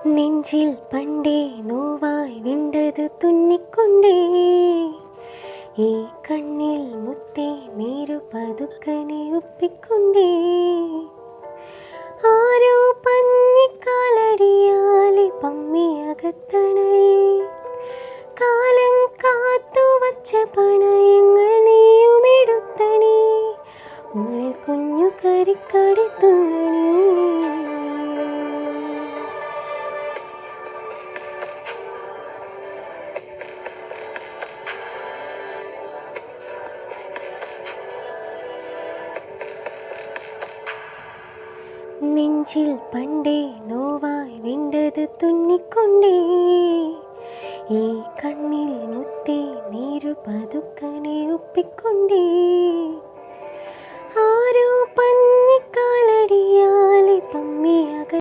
നെഞ്ചിൽ പണ്ടേ നോവായി വിണ്ടത് തുന്നിക്കൊണ്ടേ ഈ കണ്ണിൽ മുത്തേ നീരു പതുക്കനെ ഒപ്പിക്കൊണ്ടേ ആരോ പഞ്ഞിക്കാലടിയാലെ പമ്മിയകത്തണയേ കാലം കാത്തു വച്ച പണയങ്ങൾ നീയുമെടുത്തണേ ഉള്ളിൽ കുഞ്ഞു കരിക്കടി തുള്ളണില്ലേ. നെഞ്ചിൽ പണ്ടേ നോവായി വിണ്ടത് തുന്നിക്കൊണ്ടേ ഈ കണ്ണിൽ മുത്തേ നീരു പതുക്കനെ ഒപ്പിക്കൊണ്ടേ ആരോ പഞ്ഞിക്കാലടിയാലെ പമ്മിയക